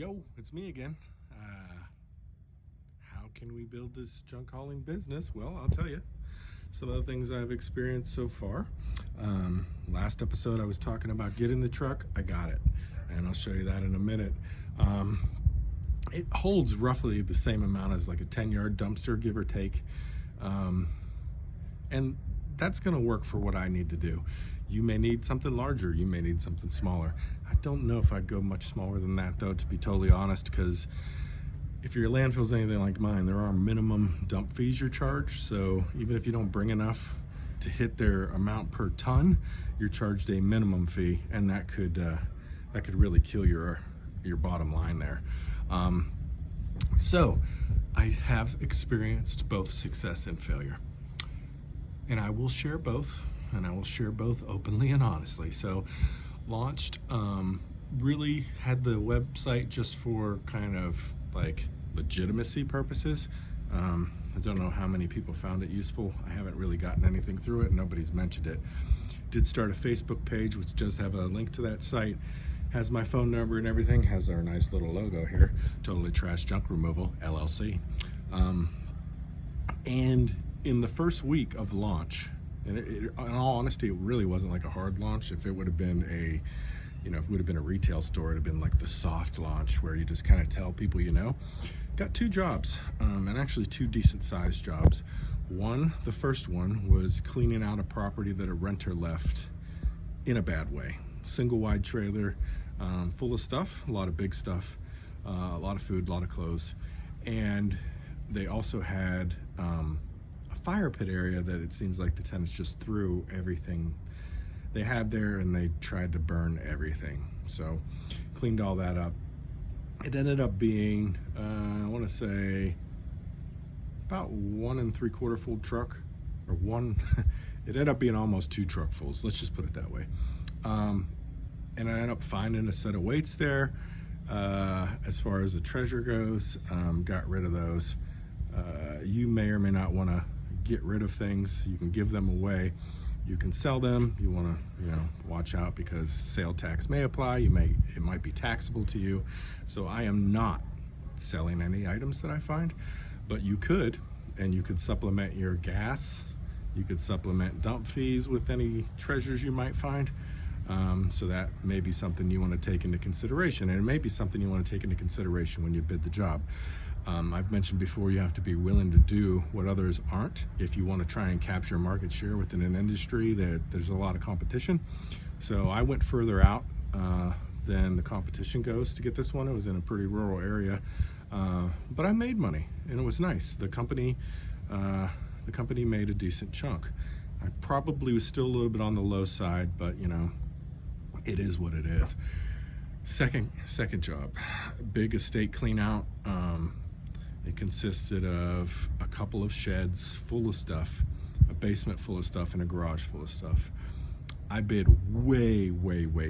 Yo, it's me again. How can we build this junk hauling business? Well, I'll tell you some of the things I've experienced so far. Last episode, I was talking about getting the truck. I got it, and I'll show you that in a minute. It holds roughly the same amount as like a 10-yard dumpster, give or take. And that's going to work for what I need to do. You may need something larger, you may need something smaller. I don't know if I'd go much smaller than that though, to be totally honest, because if your landfill's anything like mine, there are minimum dump fees you're charged. So even if you don't bring enough to hit their amount per ton, you're charged a minimum fee, and that could really kill your bottom line there. So I have experienced both success and failure, and I will share both, and I will share both openly and honestly. So launched, really had the website just for kind of like legitimacy purposes. I don't know how many people found it useful. I haven't really gotten anything through it. Nobody's mentioned it. Did start a Facebook page, which does have a link to that site. Has my phone number and everything. Has our nice little logo here. Totally Trash Junk Removal, LLC. And in the first week of launch, and in all honesty, it really wasn't like a hard launch. If it would have been if it would have been a retail store, it'd have been like the soft launch where you just kind of tell people, got 2 jobs, and actually 2 decent sized jobs. The first one was cleaning out a property that a renter left in a bad way. Single wide trailer, full of stuff, a lot of big stuff, a lot of food, a lot of clothes. And they also had a fire pit area that it seems like the tenants just threw everything they had there, and they tried to burn everything. So cleaned all that up. It ended up being, I want to say, about 1 3/4 full truck, or one. It ended up being almost 2 truckfuls. Let's just put it that way. And I ended up finding a set of weights there. As far as the treasure goes, got rid of those. You may or may not want to get rid of things. You can give them away. You can sell them. You want to, watch out, because sale tax may apply. It might be taxable to you. So I am not selling any items that I find, but you could, and you could supplement your gas. You could supplement dump fees with any treasures you might find. So that may be something you want to take into consideration, and it may be something you want to take into consideration when you bid the job. I've mentioned before, you have to be willing to do what others aren't if you want to try and capture market share within an industry that there's a lot of competition. So I went further out than the competition goes to get this one. It was in a pretty rural area, but I made money, and it was nice. The company made a decent chunk. I probably was still a little bit on the low side, but it is what it is. Second job, big estate clean out. It consisted of a couple of sheds full of stuff, a basement full of stuff, and a garage full of stuff. I bid way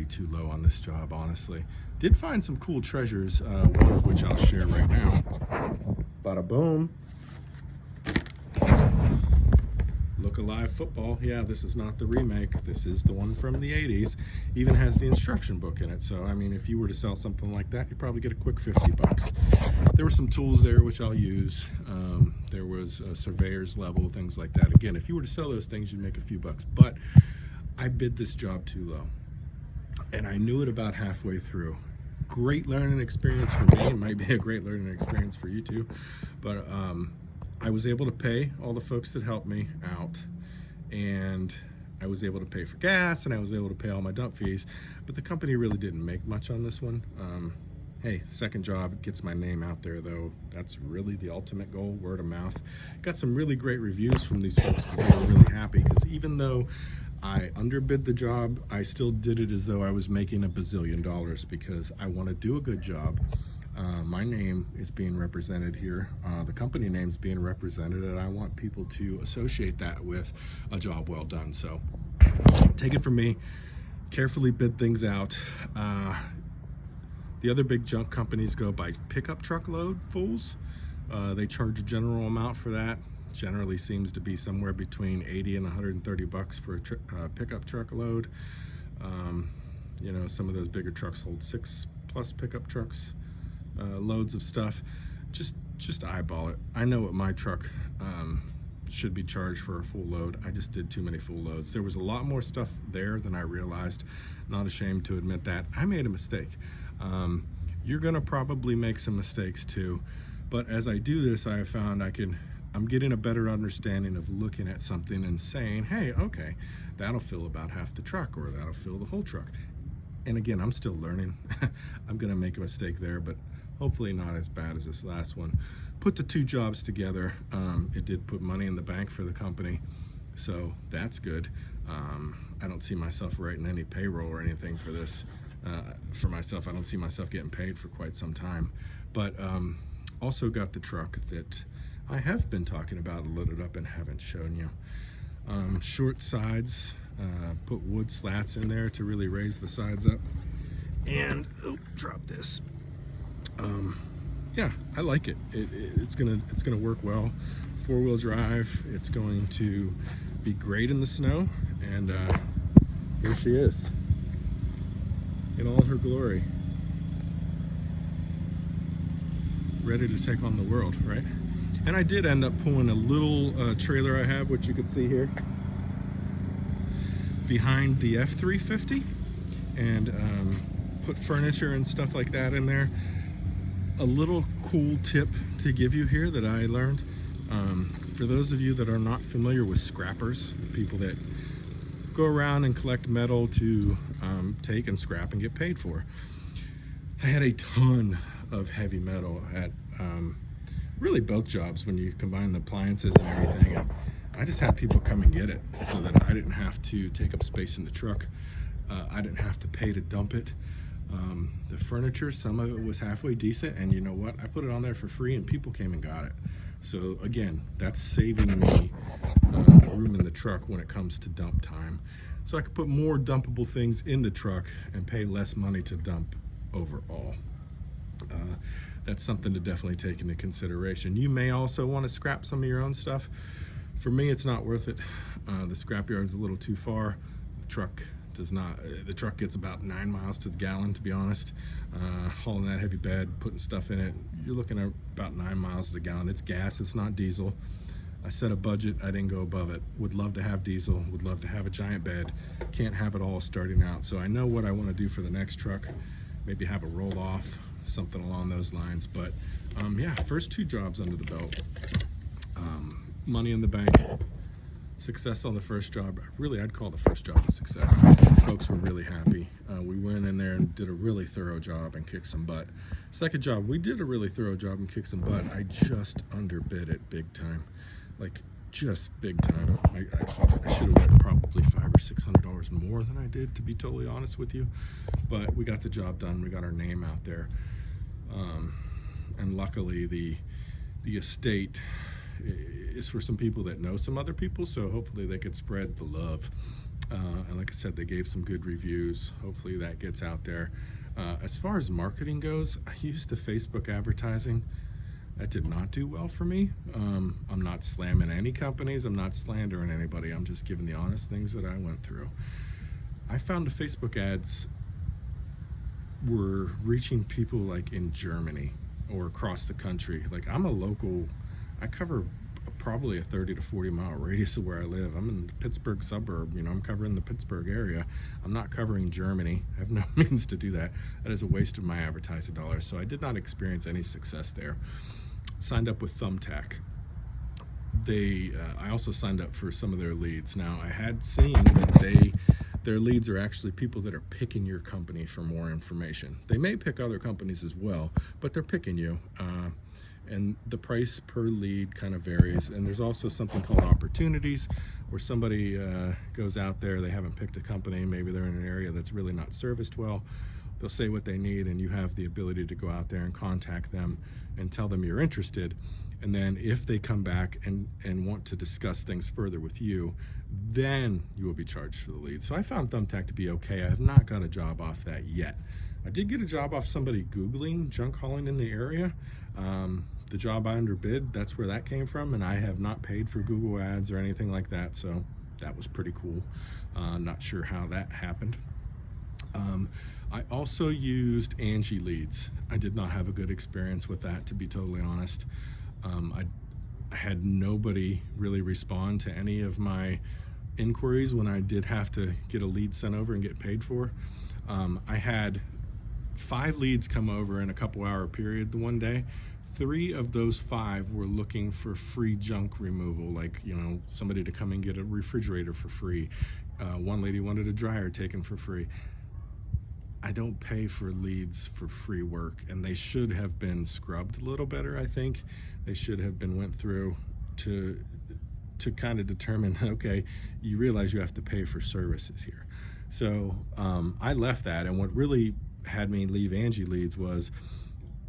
too low on this job, honestly. Did find some cool treasures, one of which I'll share right now. Bada boom. Look Alive football. Yeah, this is not the remake. This is the one from the 80s. Even has the instruction book in it. So, I mean, if you were to sell something like that, you'd probably get a quick $50. There were some tools there, which I'll use. There was a surveyor's level, things like that. Again, if you were to sell those things, you'd make a few bucks. But I bid this job too low, and I knew it about halfway through. Great learning experience for me. It might be a great learning experience for you too. But I was able to pay all the folks that helped me out, and I was able to pay for gas, and I was able to pay all my dump fees, but the company really didn't make much on this one. Hey, second job, it gets my name out there though. That's really the ultimate goal, word of mouth. Got some really great reviews from these folks because they were really happy, because even though I underbid the job, I still did it as though I was making $1 bazillion, because I want to do a good job. My name is being represented here. The company name's being represented, and I want people to associate that with a job well done. So take it from me, carefully bid things out. The other big junk companies go by pickup truck load fulls. They charge a general amount for that. Generally seems to be somewhere between $80 and $130 for a pickup truck load. Some of those bigger trucks hold 6+ pickup trucks. loads of stuff, just eyeball it. I know what my truck should be charged for a full load. I just did too many full loads. There was a lot more stuff there than I realized. Not ashamed to admit that. I made a mistake. You're gonna probably make some mistakes too, but as I do this, I have found I'm getting a better understanding of looking at something and saying, hey, okay, that'll fill about half the truck, or that'll fill the whole truck. And again, I'm still learning. I'm gonna make a mistake there, but hopefully not as bad as this last one. Put the two jobs together. It did put money in the bank for the company, so that's good. I don't see myself writing any payroll or anything for this. For myself, I don't see myself getting paid for quite some time. But also got the truck that I have been talking about loaded up and haven't shown you. Short sides, put wood slats in there to really raise the sides up. And, oh, drop this. Yeah, I like it. It's gonna work well. 4-wheel drive. It's going to be great in the snow. And here she is in all her glory, ready to take on the world, right? And I did end up pulling a little trailer I have, which you can see here, behind the F350, and put furniture and stuff like that in there. A little cool tip to give you here that I learned, for those of you that are not familiar with scrappers, people that go around and collect metal to take and scrap and get paid for. I had a ton of heavy metal at really both jobs when you combine the appliances and everything. And I just had people come and get it so that I didn't have to take up space in the truck. I didn't have to pay to dump it. The furniture, some of it was halfway decent, and you know what? I put it on there for free and people came and got it. So again, that's saving me room in the truck when it comes to dump time. So I could put more dumpable things in the truck and pay less money to dump overall. That's something to definitely take into consideration. You may also want to scrap some of your own stuff. For me, it's not worth it. The scrapyard's a little too far. The truck does not. The truck gets about 9 miles to the gallon, to be honest. Hauling that heavy bed, putting stuff in it, you're looking at about 9 miles to the gallon. It's gas, it's not diesel. I set a budget, I didn't go above it. Would love to have diesel, would love to have a giant bed. Can't have it all starting out. So I know what I want to do for the next truck. Maybe have a roll off, something along those lines. But yeah, first 2 jobs under the belt. Money in the bank. Success on the first job. Really, I'd call the first job a success. Folks were really happy. We went in there and did a really thorough job and kicked some butt. Second job, we did a really thorough job and kicked some butt. I just underbid it big time. Like, just big time. I should have went probably $500 or $600 more than I did, to be totally honest with you. But we got the job done. We got our name out there. And luckily, the estate is for some people that know some other people, so hopefully they could spread the love. And like I said, they gave some good reviews. Hopefully that gets out there. As far as marketing goes, I used the Facebook advertising. That did not do well for me. I'm not slamming any companies. I'm not slandering anybody. I'm just giving the honest things that I went through. I found the Facebook ads were reaching people like in Germany or across the country. Like, I'm a local, I cover probably a 30 to 40 mile radius of where I live. I'm in the Pittsburgh suburb, you know, I'm covering the Pittsburgh area. I'm not covering Germany. I have no means to do that. That is a waste of my advertising dollars. So I did not experience any success there. Signed up with Thumbtack. I also signed up for some of their leads. Now, I had seen that their leads are actually people that are picking your company for more information. They may pick other companies as well, but they're picking you. And the price per lead kind of varies. And there's also something called opportunities, where somebody goes out there, they haven't picked a company, maybe they're in an area that's really not serviced well. They'll say what they need, and you have the ability to go out there and contact them and tell them you're interested. And then if they come back and want to discuss things further with you, then you will be charged for the lead. So I found Thumbtack to be okay. I have not got a job off that yet. I did get a job off somebody Googling junk hauling in the area. The job I underbid, that's where that came from, and I have not paid for Google ads or anything like that, so that was pretty cool. Not sure how that happened. I also used Angie Leads. I did not have a good experience with that, to be totally honest. I had nobody really respond to any of my inquiries when I did have to get a lead sent over and get paid for. I had 5 leads come over in a couple hour period the one day. 3 of those 5 were looking for free junk removal, like, you know, somebody to come and get a refrigerator for free. One lady wanted a dryer taken for free. I don't pay for leads for free work, and they should have been scrubbed a little better. I think they should have been went through to kind of determine, okay, you realize you have to pay for services here. So I left that, and what really had me leave Angie Leads was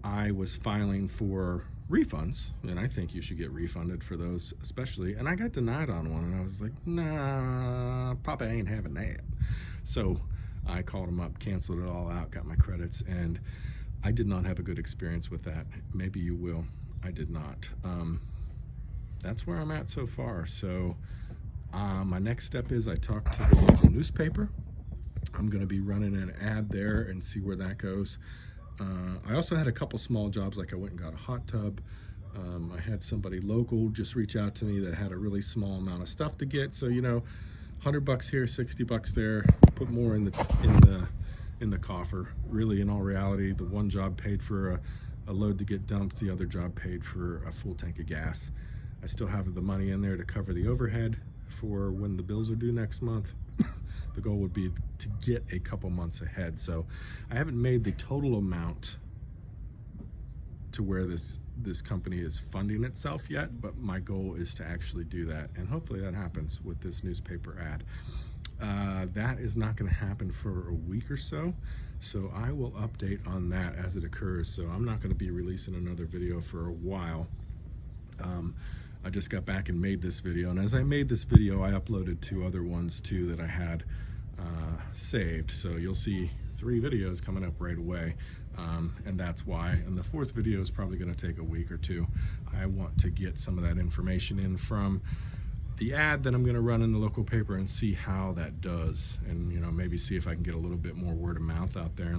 I was filing for refunds, and I think you should get refunded for those especially, and I got denied on one, and I was like, nah, Papa ain't having that. So I called them up, canceled it all out, got my credits, and I did not have a good experience with that. Maybe you will. I did not. That's where I'm at so far. So my next step is I talked to the local newspaper. I'm going to be running an ad there and see where that goes. I also had a couple small jobs, like I went and got a hot tub. I had somebody local just reach out to me that had a really small amount of stuff to get. So, you know, $100 here, $60 there, put more in the coffer. Really, in all reality, the one job paid for a load to get dumped, the other job paid for a full tank of gas. I still have the money in there to cover the overhead for when the bills are due next month. The goal would be to get a couple months ahead. So I haven't made the total amount to where this company is funding itself yet, but my goal is to actually do that, and hopefully that happens with this newspaper ad. That is not going to happen for a week or so, so I will update on that as it occurs. So I'm not going to be releasing another video for a while. I just got back and made this video, and as I made this video, I uploaded 2 other ones too that I had saved. So you'll see 3 videos coming up right away, and that's why. And the 4th video is probably going to take a week or 2. I want to get some of that information in from the ad that I'm going to run in the local paper and see how that does, and, you know, maybe see if I can get a little bit more word of mouth out there.